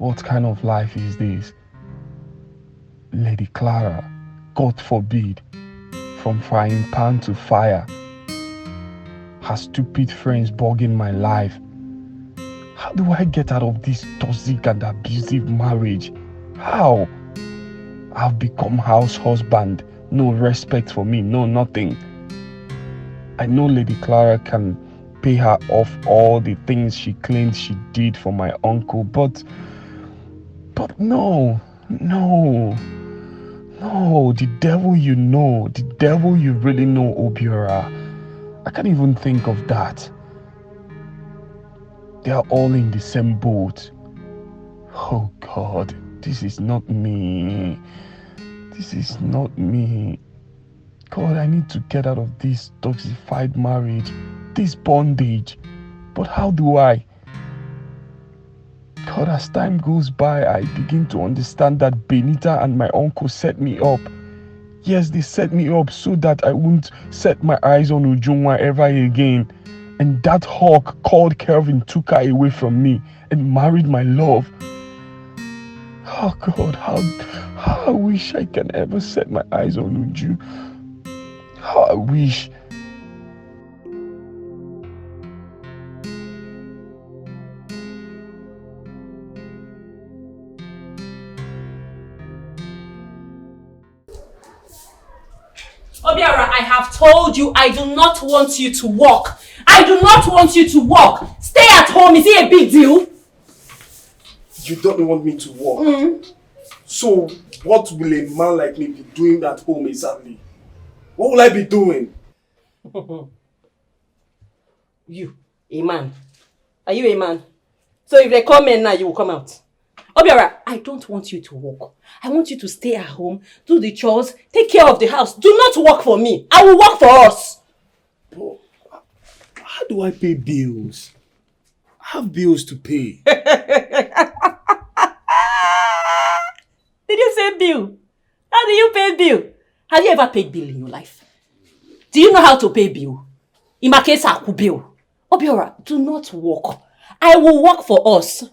What kind of life is this? Lady Clara, God forbid, from frying pan to fire. Her stupid friends bugging my life. How do I get out of this toxic and abusive marriage? How? I've become house husband. No respect for me, no nothing. I know Lady Clara can pay her off all the things she claims she did for my uncle, but no, the devil you know, the devil you really know, Obiora. I can't even think of that. They are all in the same boat. Oh God, this is not me. This is not me. God, I need to get out of this toxified marriage, this bondage. But how do I? God, as time goes by, I begin to understand that Benita and my uncle set me up. Yes, they set me up so that I wouldn't set my eyes on Ujunwa ever again. And that hawk called Kelvin took her away from me and married my love. Oh God, how I wish I can ever set my eyes on Uju. How I wish. Obiara, I have told you I do not want you to work. I do not want you to work. Stay at home. Is it a big deal? You don't want me to work. So what will a man like me be doing at home exactly? What will I be doing? You, a man. Are you a man? So if they come in now, you will come out. Obiara, I don't want you to work. I want you to stay at home, do the chores, take care of the house. Do not work for me. I will work for us. But how do I pay bills? I have bills to pay. Did you say bill? How do you pay bill? Have you ever paid bill in your life? Do you know how to pay bill? In my case, I could bill. Obiara, do not work. I will work for us.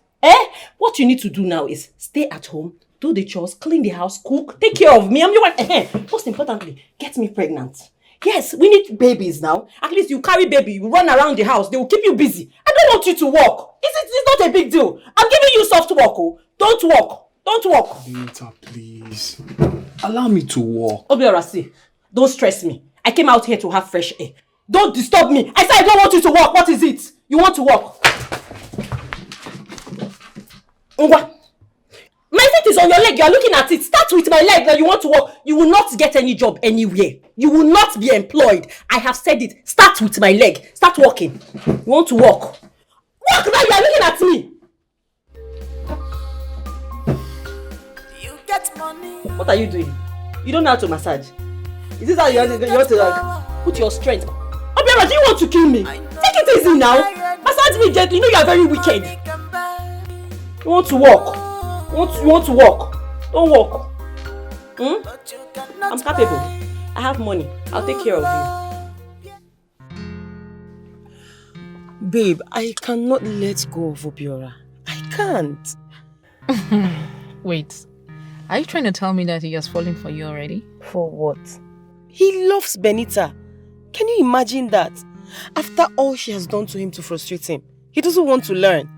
What you need to do now is stay at home, do the chores, clean the house, cook, take care of me. I'm your wife. Most importantly, get me pregnant. Yes, we need babies now. At least you carry baby, you run around the house, they will keep you busy. I don't want you to work. It's not a big deal. I'm giving you soft work. Oh. Don't work. Don't work. Benita, please. Allow me to work. Obiora, see, don't stress me. I came out here to have fresh air. Don't disturb me. I said I don't want you to work. What is it? You want to work? Ngwa. My feet is on your leg. You are looking at it. Start with my leg that you want to work. You will not get any job anywhere. You will not be employed. I have said it. Start with my leg. Start working. You want to work? Work now. You are looking at me. You get money. What are you doing? You don't know how to massage. Is this how you want to like, put your strength? Obiara, do you want to kill me? Take it easy now. Massage me gently. You know you are very wicked. You want to walk? You want to walk? Don't walk. I'm capable. I have money. I'll take care of you. Babe, I cannot let go of Obiora. I can't. Wait. Are you trying to tell me that he has fallen for you already? For what? He loves Benita. Can you imagine that? After all she has done to him to frustrate him, he doesn't want to learn.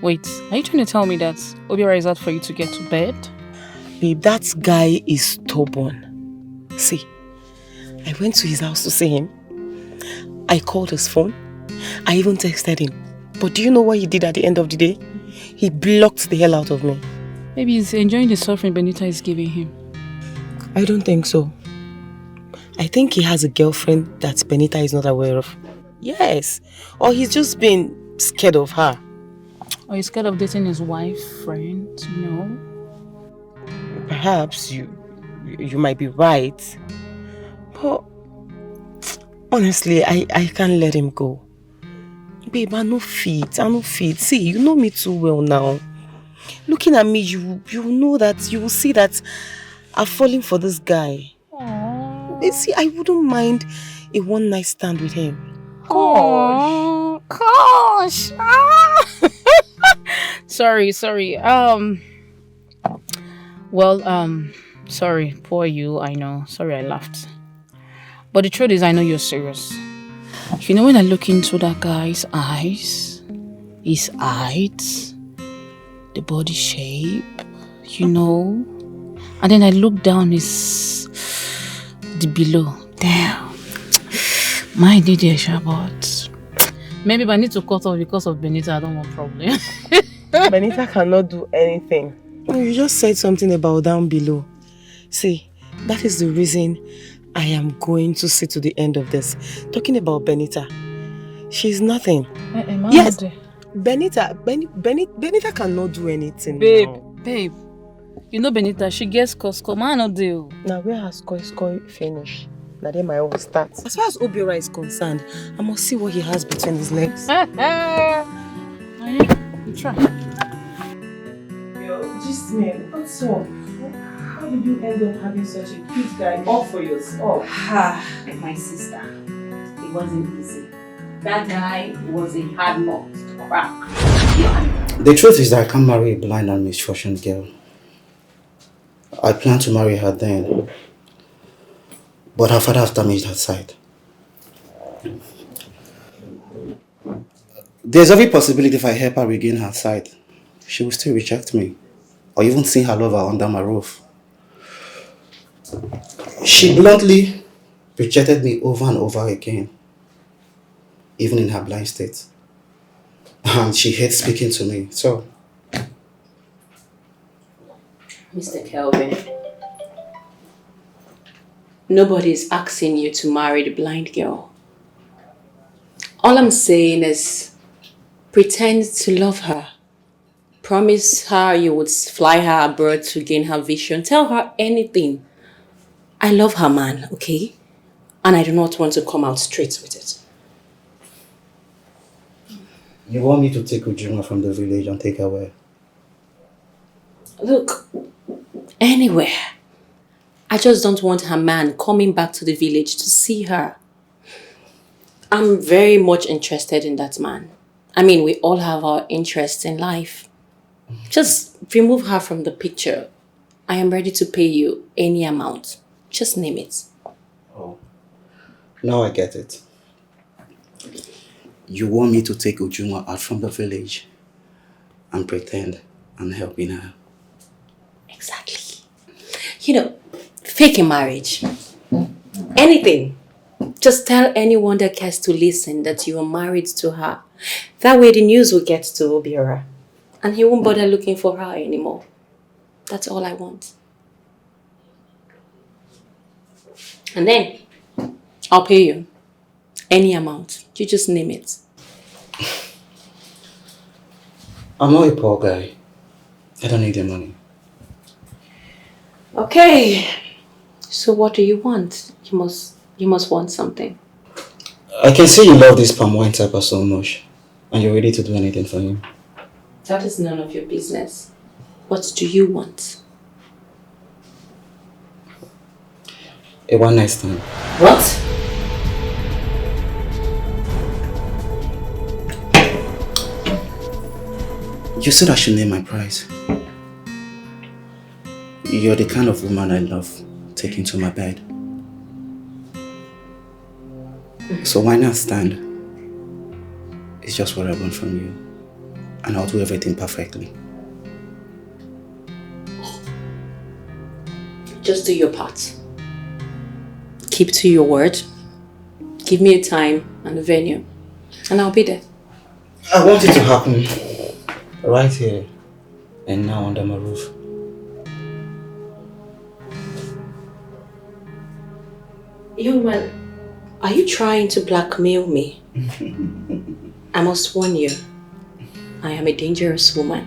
Wait, are you trying to tell me that Obiora is out for you to get to bed? Babe, that guy is stubborn. See, I went to his house to see him. I called his phone. I even texted him. But do you know what he did at the end of the day? He blocked the hell out of me. Maybe he's enjoying the suffering Benita is giving him. I don't think so. I think he has a girlfriend that Benita is not aware of. Yes. Or he's just been scared of her. Or he's scared of dating his wife, friend, you know? Perhaps you might be right. But honestly, I can't let him go. Babe, I no fit. See, you know me too well now. Looking at me, you know that, you will see that I've fallen for this guy. Aww. You see, I wouldn't mind a one night stand with him. Gosh. So sorry. Well, sorry, poor you, I know. Sorry I laughed. But the truth is, I know you're serious. You know, when I look into that guy's eyes, his height, the body shape, you know, and then I look down the below. Damn. My DJ Shabbat. Maybe if I need to cut off because of Benita, I don't want problem. Benita cannot do anything. You just said something about down below. See, that is the reason I am going to see to the end of this. Talking about Benita, she's nothing. Yes, Benita cannot do anything. Babe, you know Benita, she gets Costco, man, no deal. Now where has Koi finish? Now then my own starts. As far as Obiora is concerned, I must see what he has between his legs. You try. Yo, just me, what's up? How did you end up having such a cute guy all for yourself? My sister, it wasn't easy. That guy was a hard nut to crack. The truth is that I can't marry a blind and misfortunate girl. I plan to marry her then, but her father has damaged her sight. There's every possibility if I help her regain her sight, she will still reject me, or even see her lover under my roof. She bluntly rejected me over and over again, even in her blind state. And she hates speaking to me, so... Mr. Kelvin, nobody's asking you to marry the blind girl. All I'm saying is, pretend to love her. Promise her you would fly her abroad to gain her vision. Tell her anything. I love her, man, okay? And I do not want to come out straight with it. You want me to take Ujima from the village and take her where? Look, anywhere. I just don't want her man coming back to the village to see her. I'm very much interested in that man. I mean, we all have our interests in life. Just remove her from the picture. I am ready to pay you any amount. Just name it. Oh, now I get it. You want me to take Ujuma out from the village and pretend I'm helping her? Exactly. You know, fake a marriage. Anything. Just tell anyone that cares to listen that you are married to her. That way the news will get to Obiora. And he won't bother looking for her anymore. That's all I want. And then, I'll pay you. Any amount. You just name it. I'm not a poor guy. I don't need the money. Okay. So what do you want? You must want something. I can see you love this palm wine typer so much, and you're ready to do anything for him. That is none of your business. What do you want? A one night stand. What? You said I should name my price. You're the kind of woman I love taking to my bed. So why not stand? It's just what I want from you. And I'll do everything perfectly. Just do your part. Keep to your word. Give me a time and a venue. And I'll be there. I want it to happen right here and now under my roof. Young man, are you trying to blackmail me? I must warn you, I am a dangerous woman.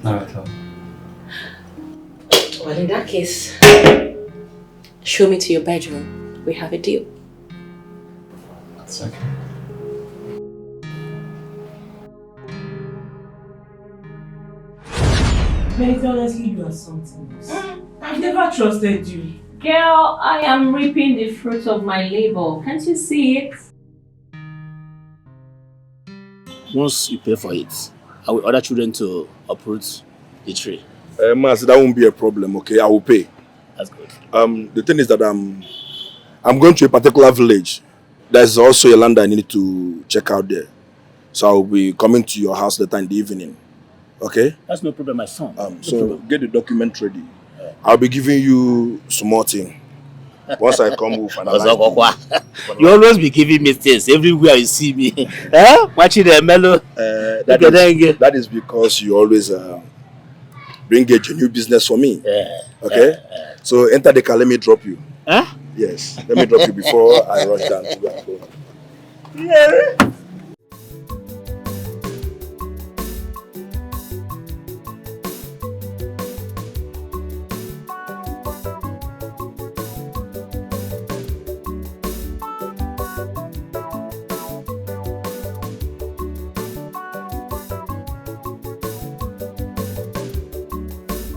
Not at all. Well, in that case, show me to your bedroom. We have a deal. That's okay. Mate, honestly, you are something else. I've never trusted you. Girl, I am reaping the fruit of my labor. Can't you see it? once you pay for it, I will order children to uproot the tree. Mas, that won't be a problem, okay? I will pay. That's good. The thing is that I'm going to a particular village. There's also a land I need to check out there. So I'll be coming to your house later in the evening. Okay? That's no problem, my son. So get the document ready. I'll be giving you some more thing. Once I come, we'll finalize. You always be giving me things everywhere you see me. Watching the mellow. That is because you always bring a genuine business for me. Okay? So enter the car, let me drop you. Huh? Yes, let me drop you before I rush down to go and go. Yeah.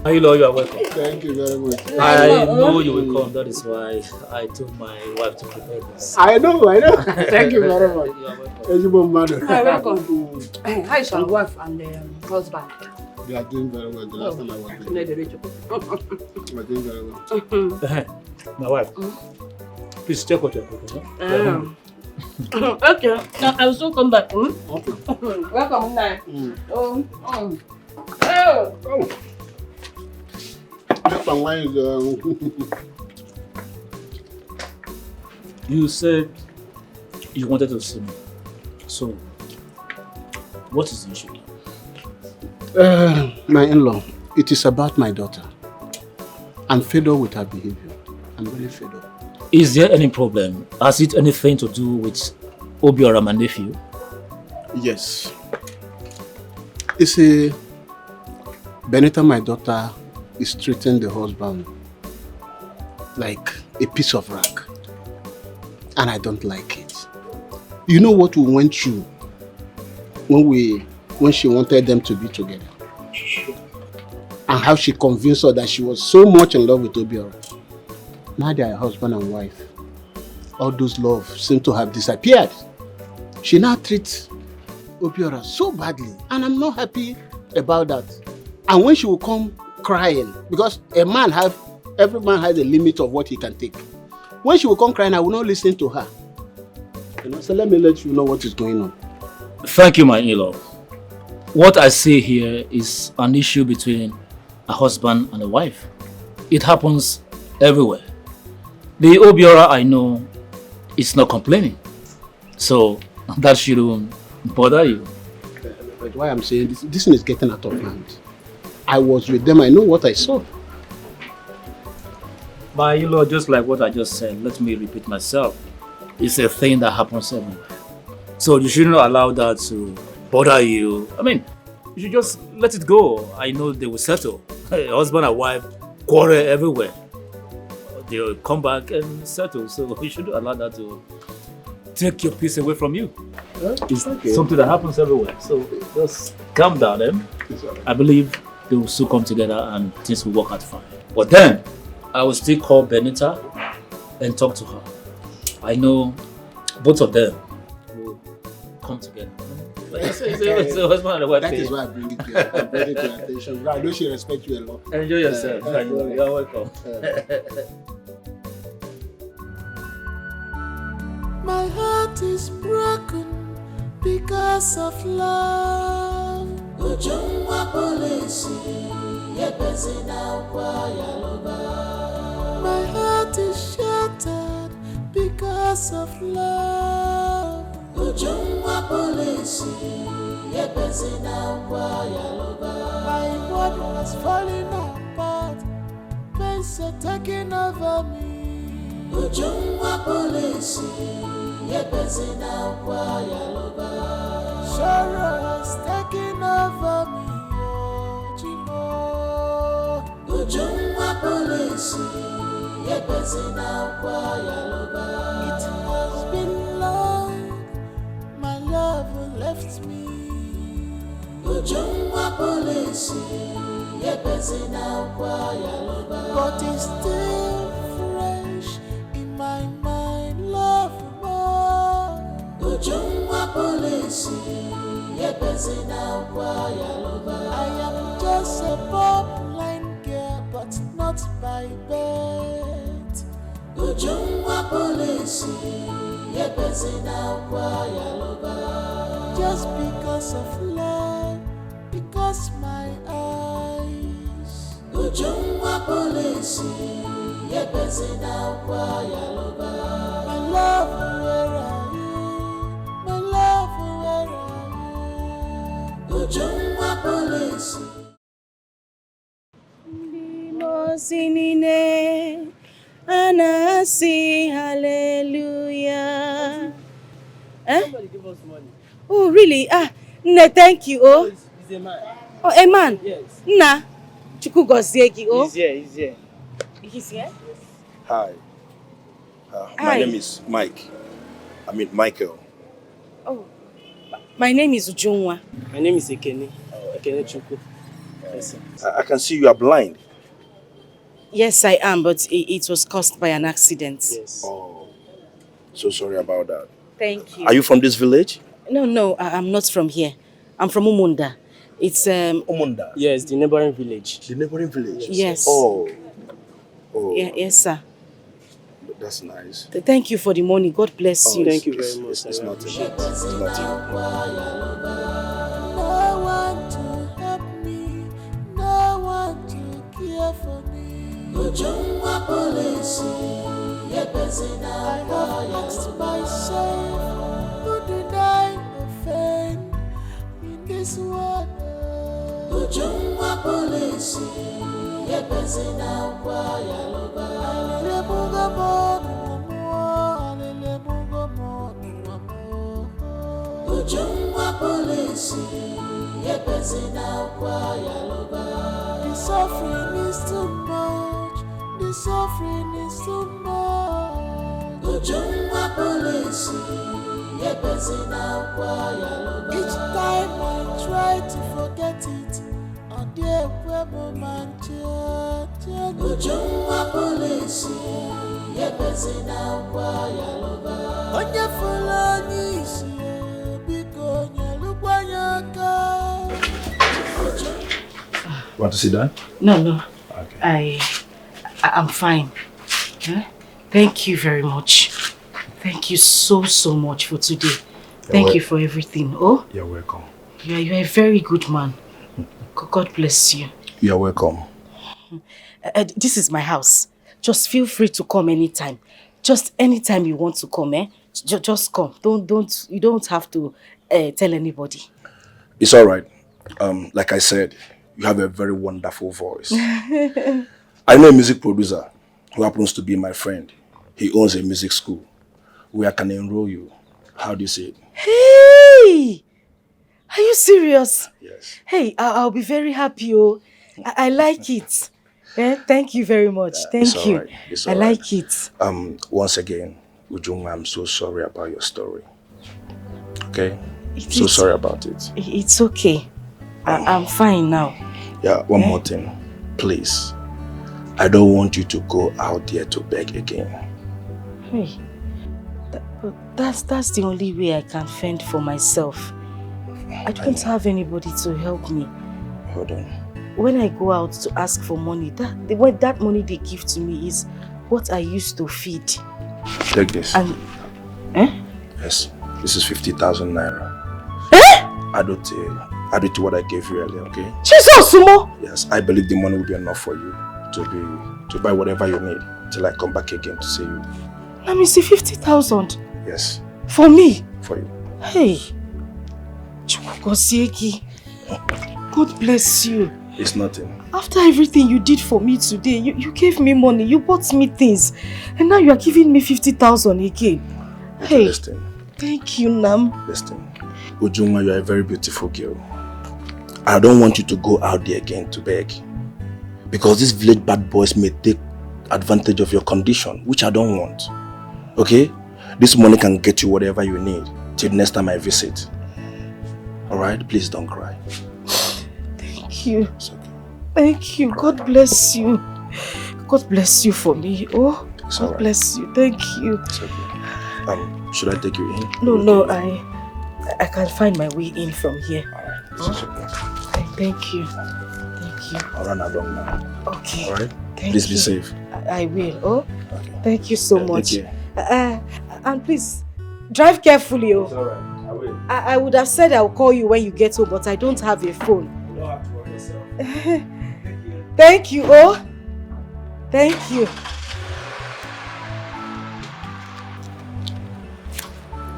Hello, you are welcome. Thank you very much. I know you will come. That is why I told my wife to prepare this. I know. Thank you very much. You are welcome. Hi, welcome. How is your wife and husband? They are doing very well. The last time I was there. They are doing very well. My wife, please check what you are cooking. Okay. Now I will soon come back. Okay. Welcome, Nai. Oh. You said you wanted to see me. So, what is the issue? My in-law, it is about my daughter. I'm fed up with her behavior. I'm really fed up. Is there any problem? Has it anything to do with Obiora, my nephew? Yes. You see, Benita, my daughter, is treating the husband like a piece of rag. And I don't like it. You know what we went through when she wanted them to be together? And how she convinced her that she was so much in love with Obiora. Now they are husband and wife. All those love seem to have disappeared. She now treats Obiora so badly, and I'm not happy about that. And when she will come crying, because every man has a limit of what he can take. When she will come crying, I will not listen to her. So let me let you know what is going on. Thank you, my in-law. What I see here is an issue between a husband and a wife. It happens everywhere. The Obiora I know is not complaining. So that shouldn't bother you. But why I'm saying this thing is getting out of hand. I was with them, I know what I saw. My in-law, just like what I just said, let me repeat myself. It's a thing that happens everywhere. So you shouldn't allow that to bother you. I mean, you should just let it go. I know they will settle. Husband and wife quarrel everywhere. They'll come back and settle. So you shouldn't allow that to take your peace away from you. It's something that happens everywhere. So just calm down. I believe they will soon come together and things will work out fine. But then, I will still call Benita and talk to her. I know both of them will come together. So husband and wife. That is why I bring it to your attention. I know she respects you a lot. Enjoy yourself. You're welcome. My heart is broken because of love. Ujungwa polisi, yepesi na kwa yaloba. My heart is shattered because of love. Ujungwa polisi, yepesi na kwa yaloba. My world was falling apart, pains are taking over me. Ujungwa polisi, yepesi na kwa yaloba. Sorrow is taking over me, oh Chimo. Ujungwa polisi, yepesi na kwa yaloba. It has been long, my love left me. Ujungwa polisi, yepesi na kwa yaloba. But it's still fresh in my mind, love more. Ujungwa polisi, I am just a poor blind girl, but not by birth. Ujungwa police, just because of love, because my eyes. Ujungwa police, my love, where are you? My love, where are you? Ujungwa police. Mosinine, anasi, hallelujah. Somebody give us money. Oh, really? No, thank you. Oh, He's a man. Oh, a man? Yes. Nah. Chuku Gosiegi. Oh. He's here. He's here. He's here? Hi. Hi. My name is Mike. Michael. Oh, my name is Ujungwa. My name is Ekene. Ekene Chuku. Yes, sir. I can see you are blind. Yes, I am, but it was caused by an accident. Yes. Oh, so sorry about that. Thank you. Are you from this village? No, I'm not from here. I'm from Umunda. It's Umunda? Yes, the neighboring village. The neighboring village? Yes. Oh. Yeah, yes, sir. That's nice. Thank you for the money. God bless you. Thank you very much. It's nothing. No one to help me, no one to care for me. Ujungwa police, I have asked myself, who did I offend in this world? Ujungwa police, Ujungwa police, the suffering is too much. The suffering is too much. Ujungwa police, each time I try to forget it, I dear woman, Ujungwa police, onye fulani isi biko nyelubanyaka. Want to sit down? No. Okay. I'm fine. Thank you very much. Thank you so much for today. Thank you for everything. Oh, You're welcome. you're a very good man. God bless you. You're welcome. This is my house. Just feel free to come anytime. Just anytime you want to come, just come. You don't have to tell anybody. It's all right. Like I said, you have a very wonderful voice. I know a music producer who happens to be my friend. He owns a music school where I can enroll you. How do you say it? Hey! Are you serious? Yes. Hey, I'll be very happy. Oh, I like it. Thank you very much. Thank you. Right. It's I all right. like it. Once again, Ujungwa, I'm so sorry about your story. Okay? So sorry about it. It's okay. I'm fine now. Yeah, one more thing. Please. I don't want you to go out there to beg again. Hey, that's the only way I can fend for myself. I don't have anybody to help me. Hold on. When I go out to ask for money, that money they give to me is what I used to feed. Take this. And, Yes, this is 50,000 naira. Add it to what I gave you earlier, okay? Jesus, Sumo! Yes, I believe the money will be enough for you to buy whatever you need till I come back again to see you. Let me see 50,000. Yes. For me? For you. Hey. Chukwu, God bless you. It's nothing. After everything you did for me today, you gave me money, you bought me things, and now you are giving me 50,000 again. Okay, hey, listen. Thank you, Nam. Listen, Ujungwa, you are a very beautiful girl. I don't want you to go out there again to beg. Because these village bad boys may take advantage of your condition, which I don't want. Okay? This money can get you whatever you need till next time I visit. Alright? Please don't cry. Thank you. It's okay. Thank you. God bless you. God bless you for me. Oh, It's God alright. bless you. Thank you. It's okay. Should I take you in? No, I can find my way in from here. Alright, this is okay. Thank you. Thank you. I'll run along now. Okay. Alright? Thank Please you. be safe. I will. Oh, Okay. thank you so much. Take care. And please, drive carefully. Oh. It's alright. I will. I would have said I'll call you when you get home, but I don't have a phone. You don't have to worry yourself. Thank you. Oh. Thank you.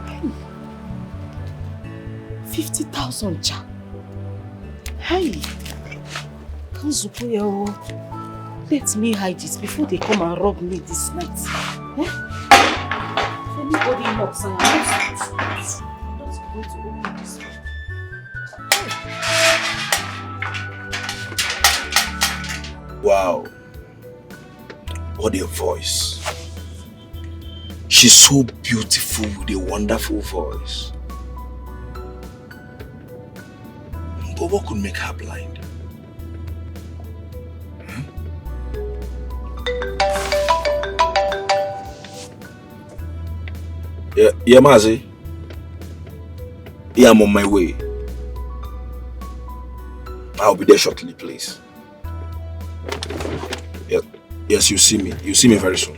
Hey. 50,000 cha. Hey. Kanzuko, let me hide it before they come and rob me this night. Eh? If anybody knocks, I'm not going to open this one. Wow. What a voice. She's so beautiful with a wonderful voice. But what could make her blind? Yeah, Mazi. Yeah, I'm on my way. I'll be there shortly, please. Yes, you see me. You see me very soon.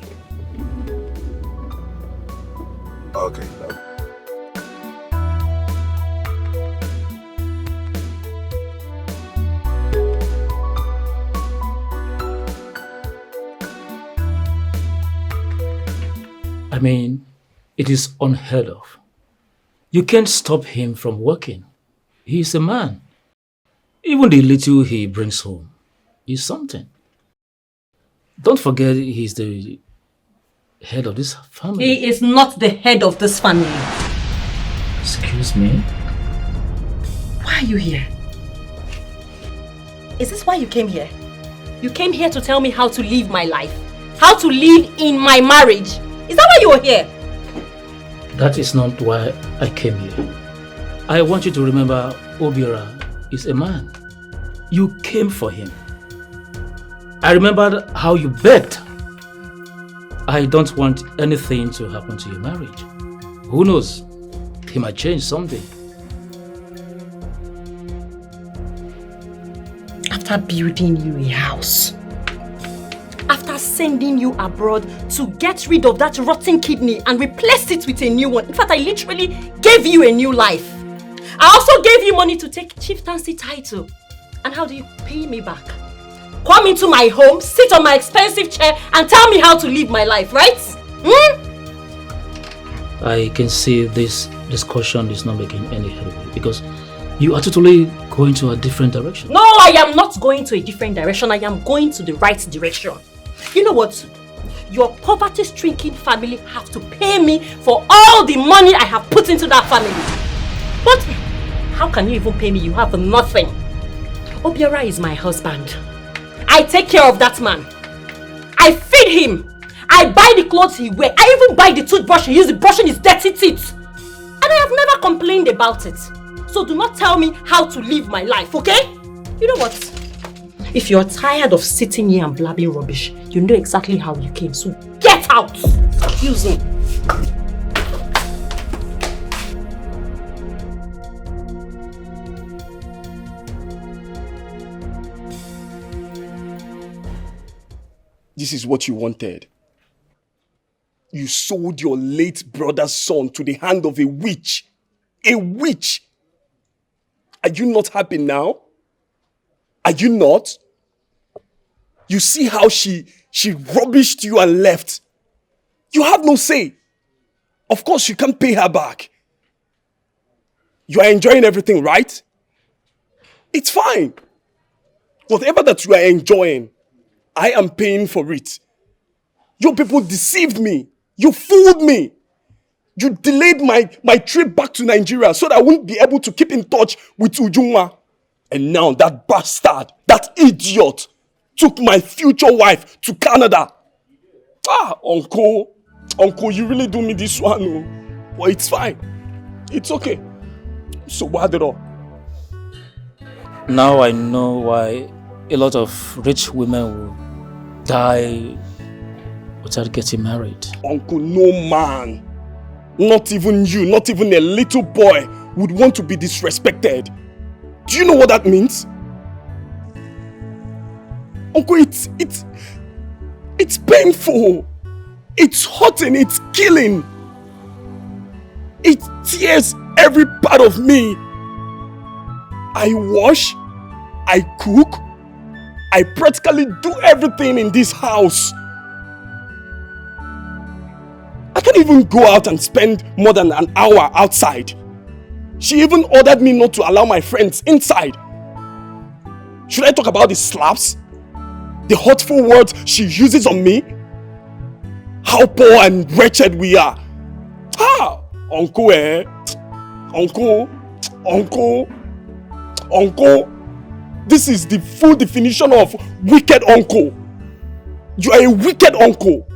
Okay. I mean, it is unheard of. You can't stop him from working. He's a man. Even the little he brings home is something. Don't forget he's the head of this family. He is not the head of this family. Excuse me? Why are you here? Is this why you came here? You came here to tell me how to live my life. How to live in my marriage. Is that why you are here? That is not why I came here. I want you to remember Obiora is a man. You came for him. I remembered how you begged. I don't want anything to happen to your marriage. Who knows? He might change someday. After building you a house, after sending you abroad to get rid of that rotten kidney and replace it with a new one. In fact, I literally gave you a new life. I also gave you money to take chieftaincy title. And how do you pay me back? Come into my home, sit on my expensive chair and tell me how to live my life, right? I can see this discussion is not making any headway because you are totally going to a different direction. No, I am not going to a different direction. I am going to the right direction. You know what? Your poverty-stricken family have to pay me for all the money I have put into that family. But how can you even pay me? You have nothing. Obiora is my husband. I take care of that man. I feed him. I buy the clothes he wears. I even buy the toothbrush he uses brushing his dirty teeth. And I have never complained about it. So do not tell me how to live my life, okay? You know what? If you're tired of sitting here and blabbing rubbish, you know exactly how you came. So get out! Excuse me. This is what you wanted. You sold your late brother's son to the hand of a witch. A witch! Are you not happy now? Are you not? You see how she rubbished you and left. You have no say. Of course, you can't pay her back. You are enjoying everything, right? It's fine. Whatever that you are enjoying, I am paying for it. You people deceived me. You fooled me. You delayed my trip back to Nigeria so that I wouldn't be able to keep in touch with Ujunwa. And now that bastard, that idiot, took my future wife to Canada. Uncle, you really do me this one. Oh. Well, it's fine. It's okay. So what did all? Now I know why a lot of rich women will die without getting married. Uncle, no man. Not even you, not even a little boy would want to be disrespected. Do you know what that means? Uncle, it's painful. It's hurting, it's killing. It tears every part of me. I wash, I cook, I practically do everything in this house. I can't even go out and spend more than an hour outside. She even ordered me not to allow my friends inside. Should I talk about the slaps? The hurtful words she uses on me? How poor and wretched we are. Ah, Uncle, Uncle. This is the full definition of wicked uncle. You are a wicked uncle.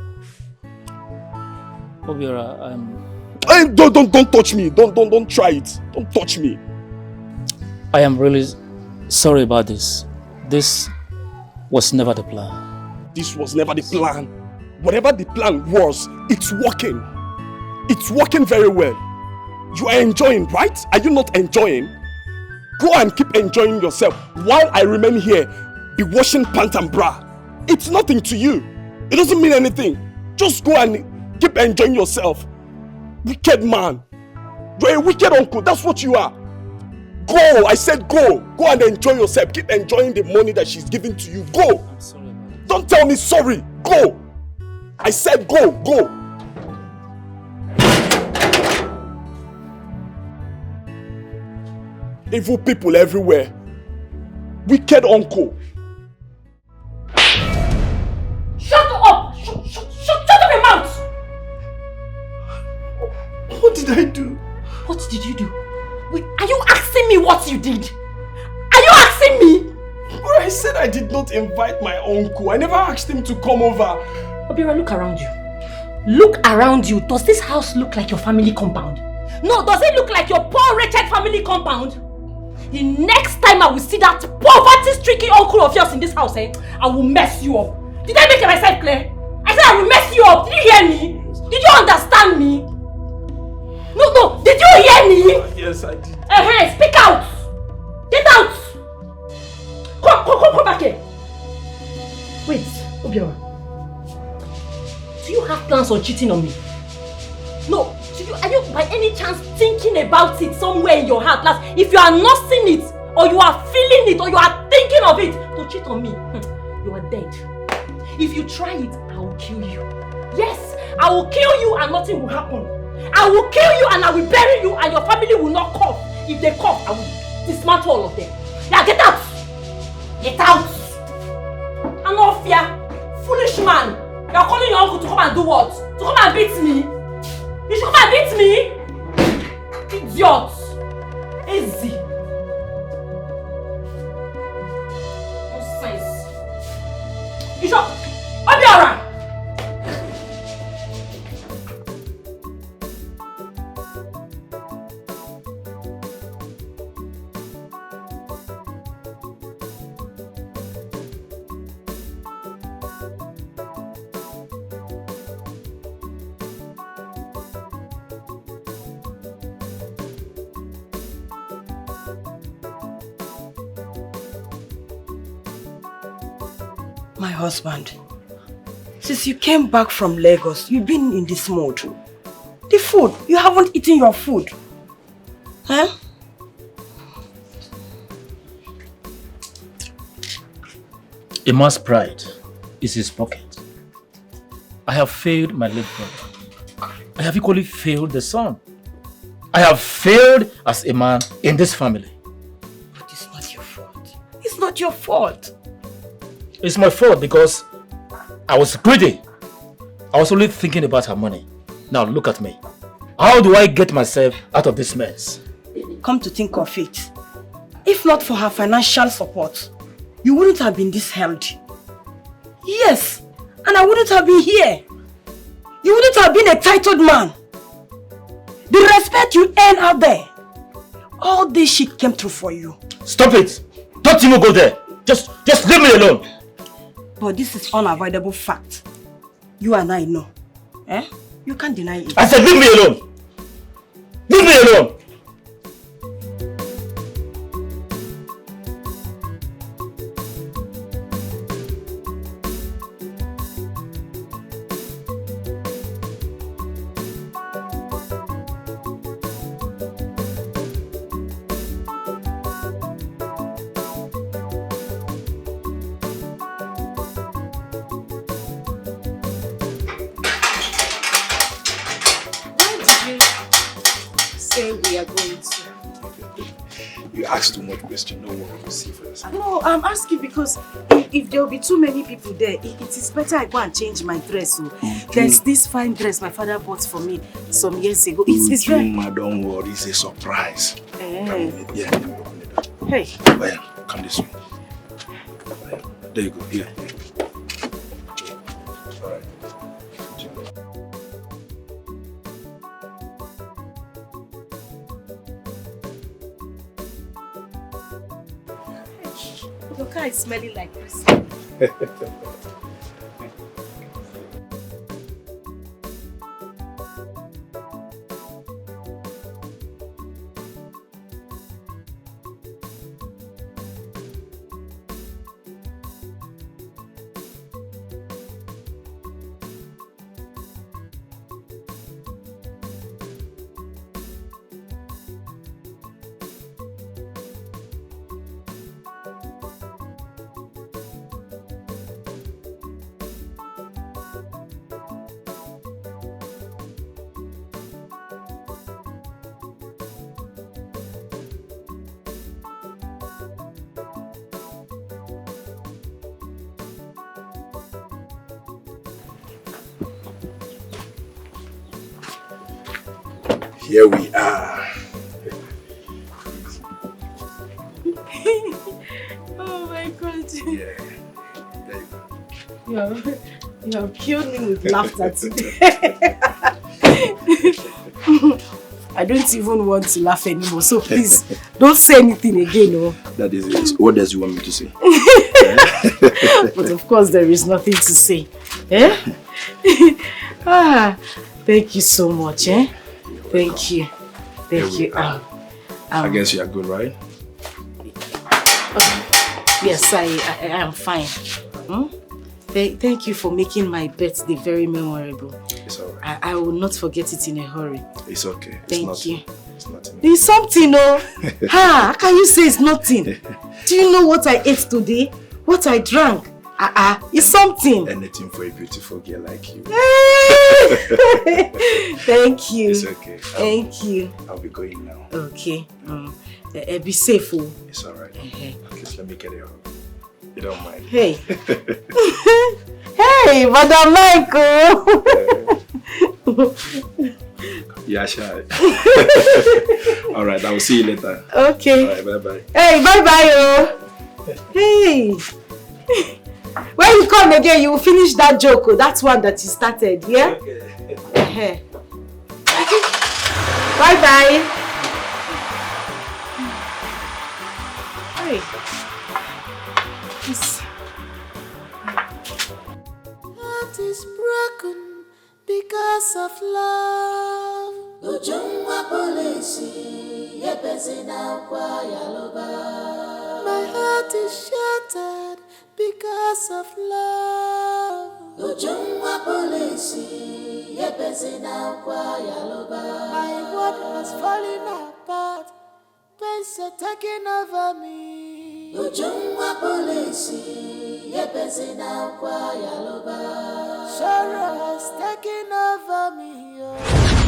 Obiora, Don't touch me. Don't try it. Don't touch me. I am really sorry about this. This was never the plan. This was never the plan. Whatever the plan was, it's working. It's working very well. You are enjoying, right? Are you not enjoying? Go and keep enjoying yourself while I remain here, be washing pant and bra. It's nothing to you. It doesn't mean anything. Just go and keep enjoying yourself. Wicked man. You're a wicked uncle. That's what you are. Go. I said go. Go and enjoy yourself. Keep enjoying the money that she's giving to you. Go. I'm sorry. Don't tell me sorry. Go. I said go. Go. Evil people everywhere. Wicked uncle. Shut up! Shut up your mouth! What did I do? What did you do? Wait, are you asking me what you did? Are you asking me? Well, I said I did not invite my uncle. I never asked him to come over. Obiora, look around you. Look around you. Does this house look like your family compound? No, does it look like your poor wretched family compound? The next time I will see that poverty-stricken uncle of yours in this house, I will mess you up. Did I make myself clear? I said I will mess you up. Did you hear me? Did you understand me? No. Did you hear me? Yes, I did. Speak out. Get out. Come back here. Wait, Obiora. Do you have plans on cheating on me? No. Are you by any chance thinking about it somewhere in your heart? Last, if you are not seeing it, or you are feeling it, or you are thinking of it, to cheat on me, you are dead. If you try it, I will kill you. Yes, I will kill you and nothing will happen. I will kill you and I will bury you and your family will not cough. If they cough, I will dismantle all of them. Yeah, get out! Get out! I'm not fear. Foolish man. You are calling your uncle to come and do what? To come and beat me? You should come and beat me? Idiot! Easy. Nonsense. You should... Obiora! My husband, since you came back from Lagos, you've been in this mode. The food, you haven't eaten your food. Huh? A man's pride is his pocket. I have failed my late brother. I have equally failed the son. I have failed as a man in this family. But it's not your fault. It's not your fault. It's my fault because I was greedy. I was only thinking about her money. Now look at me. How do I get myself out of this mess? Come to think of it, if not for her financial support, you wouldn't have been this healthy. Yes, and I wouldn't have been here. You wouldn't have been a titled man. The respect you earn out there, all this shit came through for you. Stop it! Don't even go there! Just leave me alone! But this is unavoidable fact. You and I know. You can't deny it. I said leave me alone! Leave me alone! say we are going to? You asked too much question. No one will see for yourself. No, I'm asking because if there will be too many people there, it is better I go and change my dress. So there's this fine dress my father bought for me some years ago. It's very... Don't worry, it's a surprise. Yeah. Hey. Well, come this way. There you go. Here. All right. Your car is smelling like Christmas. Here we are. Oh my God. Yeah. There you go. You have killed me with laughter today. I don't even want to laugh anymore, so please don't say anything again. Oh. That is it. What does you want me to say? But of course there is nothing to say. Eh? Thank you so much. Eh? Thank you. Thank you. I guess you are good, right? Yes, I am fine. Thank you for making my birthday very memorable. It's alright. I will not forget it in a hurry. It's okay. Thank you. It's nothing. It's something, no? How can you say it's nothing? Do you know what I ate today? What I drank? It's something. Anything for a beautiful girl like you. Thank you. It's okay. Thank you. I'll be going now. Okay. Be safe. Oh. It's alright. Okay, let me get it home. You don't mind. Hey. Hey, Madam Michael. Yeah, shy. Alright, I will see you later. Okay. Alright, bye-bye. Hey, bye-bye. Oh. Hey. When you come again, you will finish that joke. Oh. That's one that you started, yeah? Okay. Bye-bye. Hey. Yes. Heart is broken because of love. Ujungwa polisi, yepesi na kwa yaloba. My heart is shattered because of love. Ujungwa polisi, yepesi na kwa yaloba. My world has fallen apart. Pains are taking over me. Ujungwa polisi, yepesi na kwa yaloba. Sorrow has taken over me.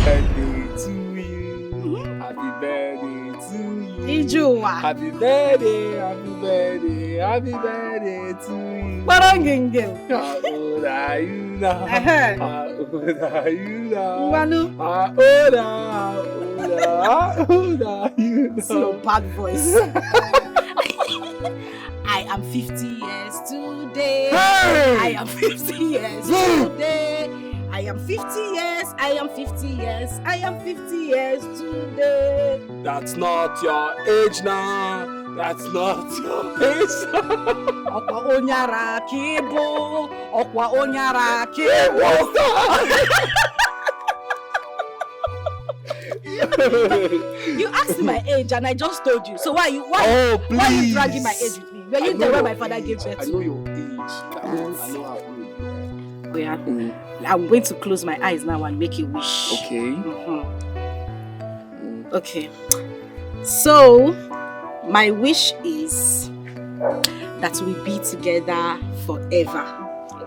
Birthday to you. Happy birthday to you. Ijua. Happy birthday, happy birthday, happy birthday to you. Barangengel. How old are you now? How old are you now? Wanu. How old are you now? Slow bad voice. I am 50 years today. Hey! I am 50 years today. I am 50 years. I am 50 years. I am 50 years today. That's not your age now. That's not your age now. Okwa onyara kibo. Okwa onyara kibo. You asked my age and I just told you. So why are you dragging my age with me? Were you there when my father gave birth? I know your age. I know how old you are. I'm going to close my eyes now and make a wish. Okay. Okay. So, my wish is that we be together forever.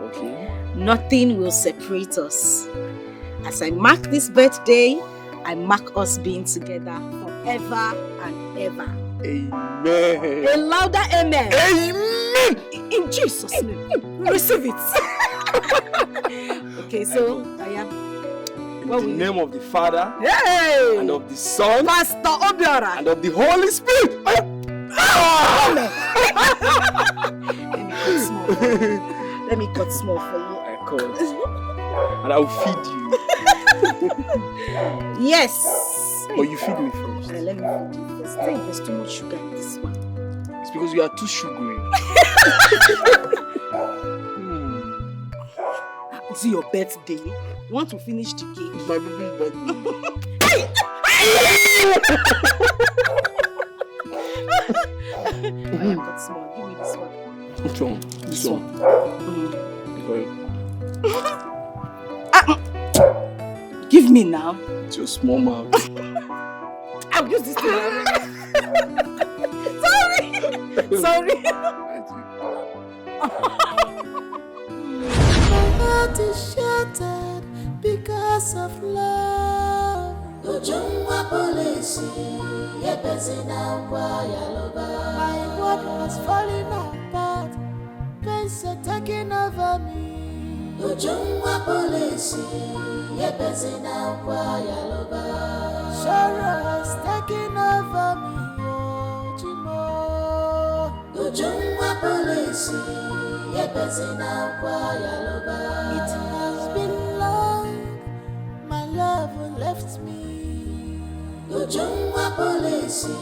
Okay. Nothing will separate us. As I mark this birthday, I mark us being together forever and ever. Amen. A louder amen. Amen. In Jesus' name. Receive it. Okay, so I am. In the name of the Father, Hey! and of the Son, Pastor Obiora, and of the Holy Spirit. Let me cut small for you. I cut. And I will feed you. Yes. But you feed me first. Let me feed you first. There's too much sugar in this one. It's because you are too sugary. Is it your birthday? You want to finish the cake? It's my baby's birthday. I have got small. Give me this one. Which one? This one. Give me now. It's your small mouth. I'll use this thing. Sorry. My heart is shattered because of love. Ujungwa polisi, yepesina kwa yaloba. My world was falling apart. Pains are taking over me. Ujungwa polisi, yepesina kwa yaloba. Sorrow is taking over me. Ojimo. Ujungwa polisi, yepesina kwa yaloba. It has been long. My love left me. Ujungwa polisi,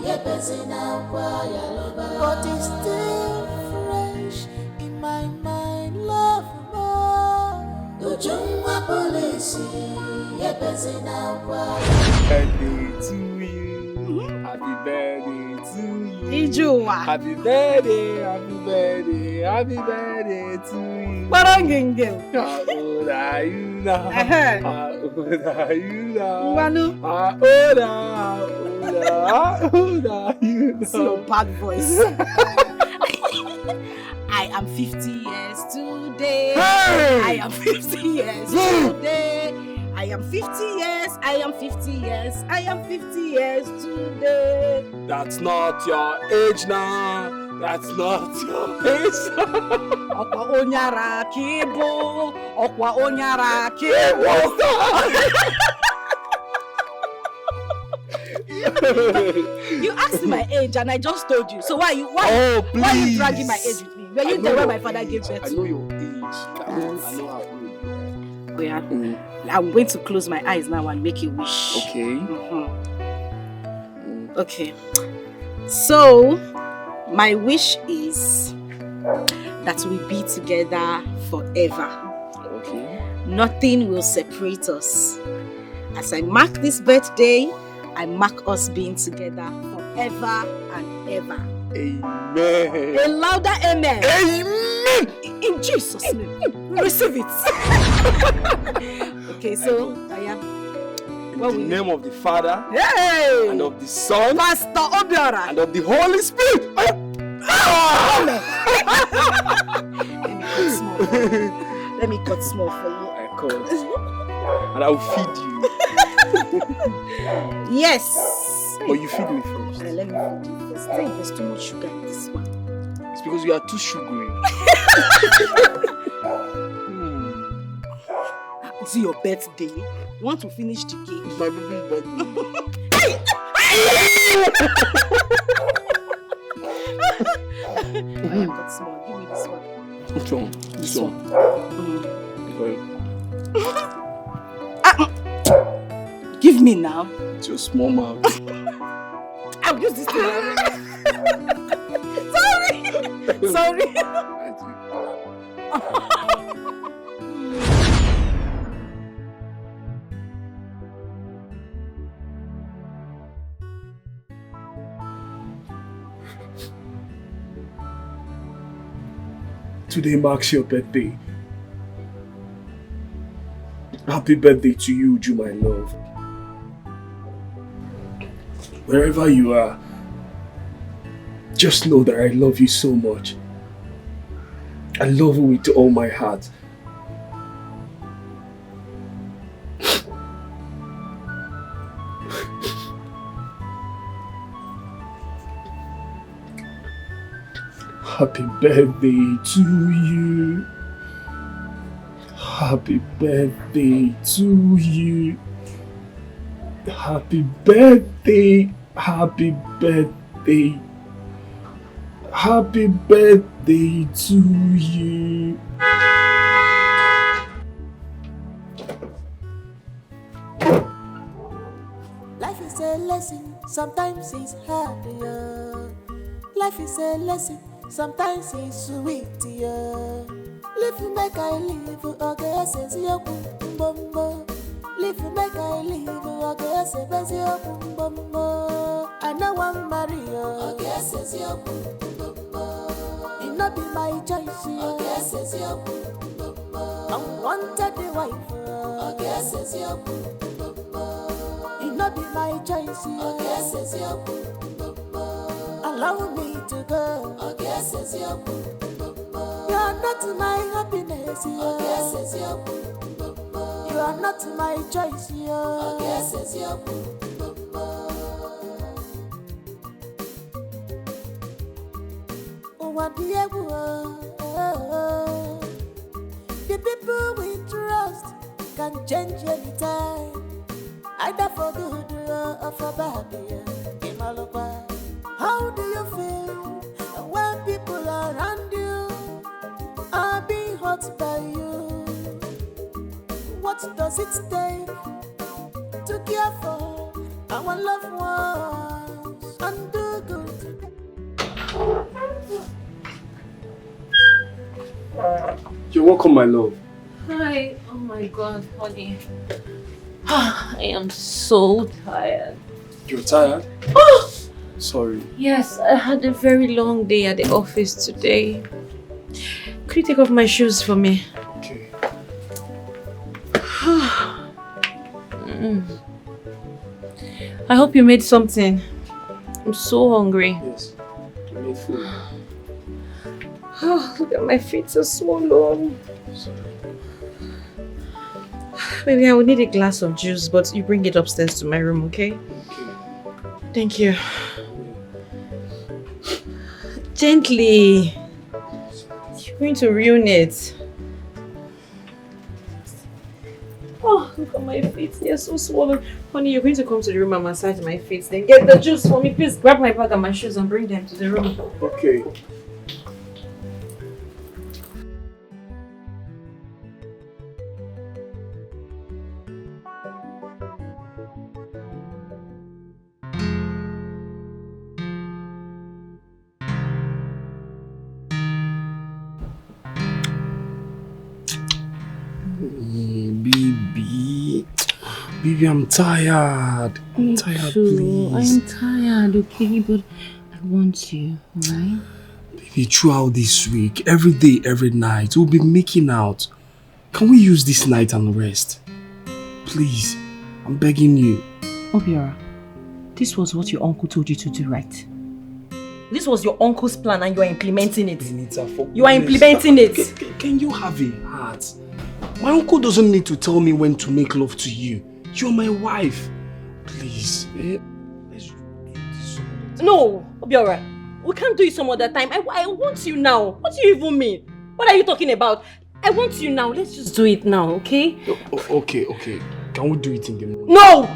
yepesina kwa yaloba. But it's still fresh in my mind, love more. Ujungwa polisi, yepesina kwa yaloba. Birthday to you. Happy birthday to you. Ijua. Happy birthday, happy birthday, happy birthday to you. Barangengel. How old are you now? How old are you now? Wanu. How old are you now? See your bad voice. I am 50 years today. Hey! I am 50 years today. I am 50 years. I am 50 years. I am 50 years today. That's not your age now. That's not your age now. Okwa onyara kibo. Okwa onyara kibo. You asked my age and I just told you. So why are you dragging my age with me? Were you there when my father gave birth I to know you? your age. I know how old you are. I'm going to close my eyes now and make a wish. Okay. Okay. So, my wish is that we be together forever. Okay. Nothing will separate us. As I mark this birthday, I mark us being together forever and ever. Amen. A louder amen. Amen. In Jesus' name. Receive it. Okay, so I am. In the name of the Father, Hey! and of the Son, Pastor Obiora, and of the Holy Spirit. Let me cut small for you. I cut. And I will feed you. Yes. But you feed me first. Let me feed you first. There's too much sugar in this one. It's because you are too sugary. Is it your birthday? You want to finish the cake? It's my baby's birthday. I have got small. Give me this one. Which one? This one. Give me now. It's your small mouth. I'll use this thing. Sorry. Today marks your birthday. Happy birthday to you, Ju, my love. Wherever you are, just know that I love you so much. I love you with all my heart. Happy birthday to you. Happy birthday to you. Happy birthday. Happy birthday. Happy birthday to you. Life is a lesson, sometimes it's hard, yeah. Life is a lesson, sometimes it's sweet, yeah. Live make I live, okay, says your bumbo. Live make I live, okay, says your bumbo. I know I'm Mario, okay, says your bumbo. It not be my choice, okay, says your bumbo. I wanted the wife, okay, says your bumbo. It not be my choice, okay, says your bumbo. Allow me to go, okay, says your bumbo. You are not my happiness, okay, says your bumbo. You are not my choice, okay, says your bumbo. Oh, what do you want? The people we trust can change anytime, either for good or for bad. How do you feel when people around you are being hurt by you? What does it take to care for our loved ones and do good? You're welcome, my love. Hi. Oh my God, honey. I am so tired. You're tired? Oh! Sorry. Yes, I had a very long day at the office today. Could you take off my shoes for me? Okay. I hope you made something. I'm so hungry. Yes. I made food. Oh, look at my feet so swollen. Sorry. Maybe I would need a glass of juice, but you bring it upstairs to my room, okay? Okay. Thank you. Gently. You're going to ruin it. Oh, look at my feet. They're so swollen. Honey, you're going to come to the room and massage my feet. Then get the juice for me. Please grab my bag and my shoes and bring them to the room. Okay. Baby, I'm tired. I'm tired, please. I'm tired, okay? But I want you, alright? Baby, throughout this week, every day, every night, we'll be making out. Can we use this night and rest? Please, I'm begging you. Obiora, this was what your uncle told you to do, right? This was your uncle's plan and you are implementing it. You are implementing it. Can you have a heart? My uncle doesn't need to tell me when to make love to you. You're my wife. Please. Let's do this some other time. No, Obiora. We can't do it some other time. I want you now. What do you even mean? What are you talking about? I want you now. Let's just do it now, okay? Okay. Can we do it in the morning? No!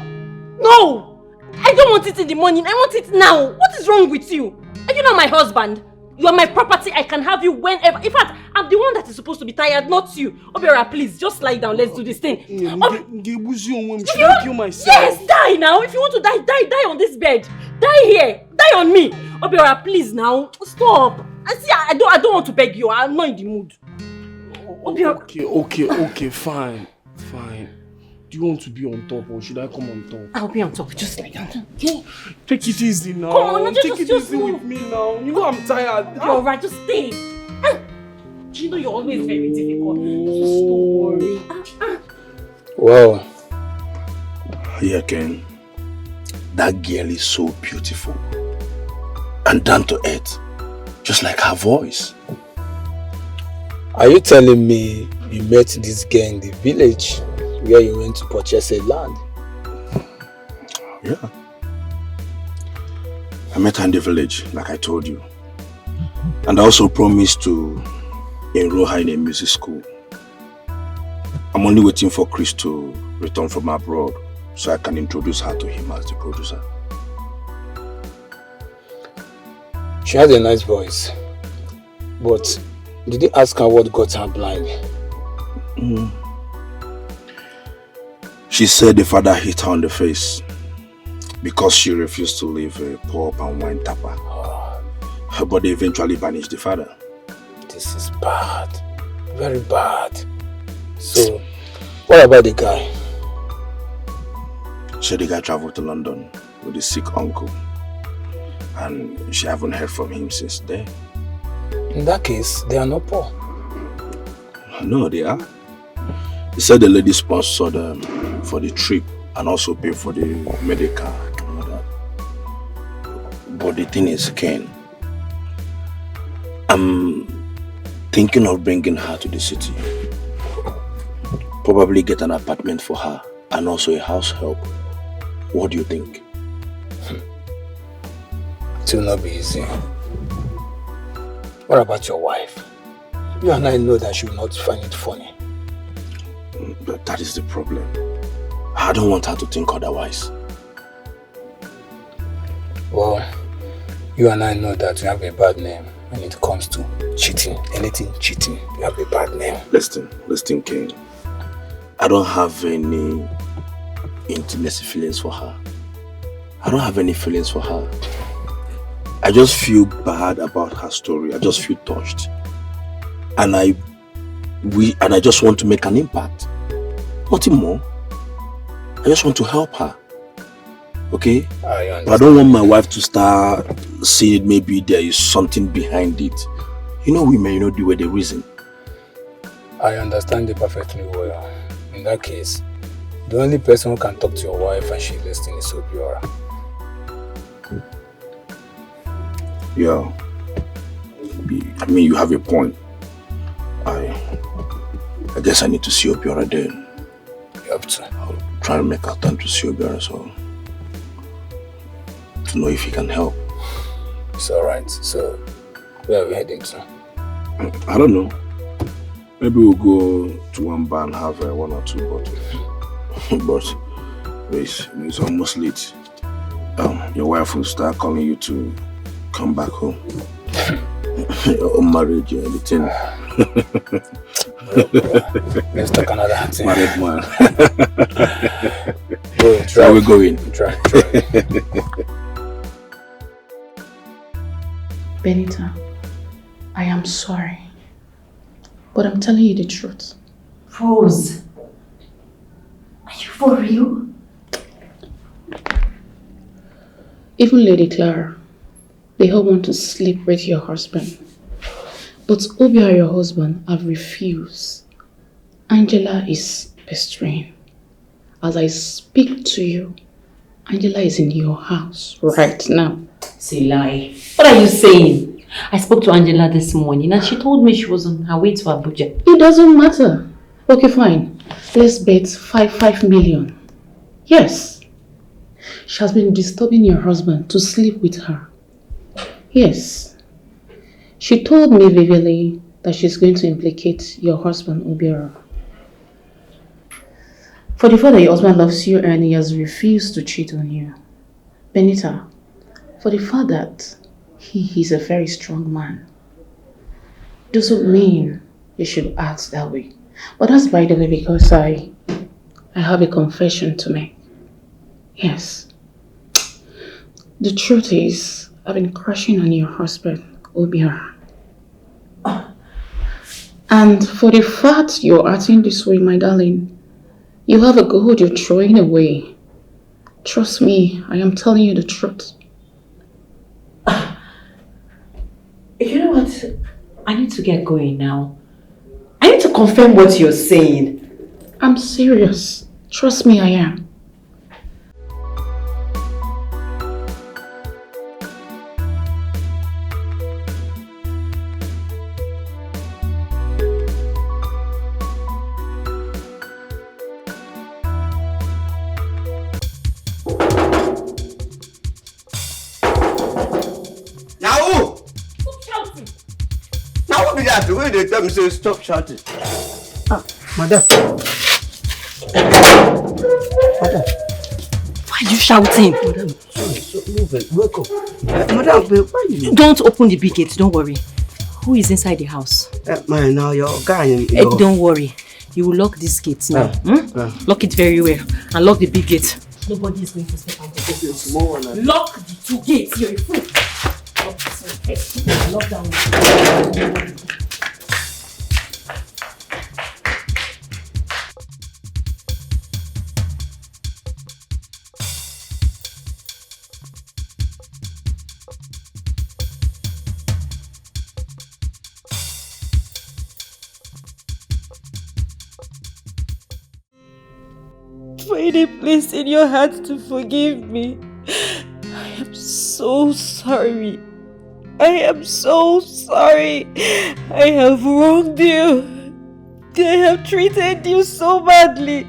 No! I don't want it in the morning. I want it now. What is wrong with you? Are you not my husband? You are my property. I can have you whenever. In fact, I'm the one that is supposed to be tired, not you. Obiora, please, just lie down. Let's do this thing. Should I kill myself? Yes, die now. If you want to die, die on this bed. Die here. Die on me. Obiora, please now. Stop. See, I don't want to beg you. I'm not in the mood. Obiora. Okay, fine. Do you want to be on top or should I come on top? I'll be on top. Just lie down. Okay? Take it easy now. Come on, take it easy with me now. You know I'm tired. You're alright, just stay. You know you're always very difficult. Just don't worry. Well, here again, that girl is so beautiful and down to earth, just like her voice. Are you telling me you met this girl in the village where you went to purchase a land? Yeah. I met her in the village, like I told you. And I also promised to enroll her in a music school. I'm only waiting for Chris to return from abroad so I can introduce her to him as the producer. She has a nice voice. But did you ask her what got her blind? She said the father hit her on the face because she refused to leave a pub and wine tapper. But they eventually banished the father. This is bad. Very bad. So, what about the guy? So the guy traveled to London with his sick uncle. And she haven't heard from him since then. In that case, they are not poor. No, they are. He said the lady sponsored them for the trip and also paid for the medical and all that. But the thing is, Ken, I'm thinking of bringing her to the city. Probably get an apartment for her and also a house help. What do you think? It will not be easy. What about your wife? You and I know that she will not find it funny. But that is the problem. I don't want her to think otherwise. Well, you and I know that you have a bad name when it comes to cheating. Anything cheating, you have a bad name. Listen, King. I don't have any intimacy feelings for her. I don't have any feelings for her. I just feel bad about her story. I just feel touched. And I just want to make an impact. Nothing more. I just want to help her. Okay? But I don't want my wife to start seeing it. Maybe there is something behind it. You know women, you know the way they reason. I understand you perfectly well. In that case, the only person who can talk to your wife and she listens is Obiora. Yeah. I mean, you have a point. I guess I need to see Obiora then. You have to. I'll try and make out time to see Obiora so to know if he can help. It's alright. So, where are we heading to? I don't know. Maybe we'll go to one bar and have one or two bottles. But it's almost late. Your wife will start calling you to come back home. Or marriage or anything. Let's talk another thing. Married man. Go, try. Where we going? Try. Benita, I am sorry. But I'm telling you the truth. Rose, are you for real? Even Lady Clara, they all want to sleep with your husband. But Obia, your husband, have refused. Angela is bestraying. As I speak to you, Angela is in your house right now. It's a lie. What are you saying? I spoke to Angela this morning and she told me she was on her way to Abuja. It doesn't matter. Okay, fine. Let's bet 5 million. Yes. She has been disturbing your husband to sleep with her. Yes. She told me vividly that she's going to implicate your husband, Obiora. For the fact that your husband loves you and he has refused to cheat on you. Benita, for the fact that he is a very strong man, doesn't mean you should act that way. But that's by the way because I have a confession to make. Yes. The truth is, I've been crushing on your husband, Obiora. And for the fact you're acting this way, my darling, you have a gold you're throwing away. Trust me, I am telling you the truth. You know what? I need to get going now. I need to confirm what you're saying. I'm serious. Trust me, I am. Stop shouting! be that? When they tell me say stop shouting. Madam. Madam. Why are you shouting? Madam, sorry, move it. Wake up. Madam, why you? Don't open the big gate, don't worry. Who is inside the house? Man, now your guy. Don't worry. You will lock this gate now. Lock it very well. And lock the big gate. Nobody is going to step out of this house. Lock the 2 gates. You're a fool. Lock down. Find a place in your heart to forgive me. I am so sorry. I am so sorry. I have wronged you. I have treated you so badly.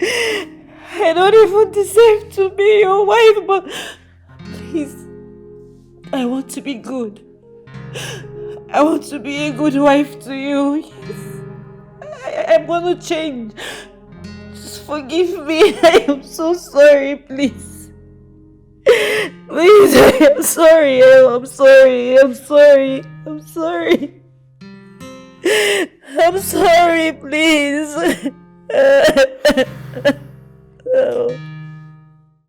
I don't even deserve to be your wife, but please, I want to be good. I want to be a good wife to you. Yes. I'm going to change. Just forgive me. I am so sorry, please. Please, I am sorry. I'm sorry. I'm sorry. I'm sorry. I'm sorry, please. Oh.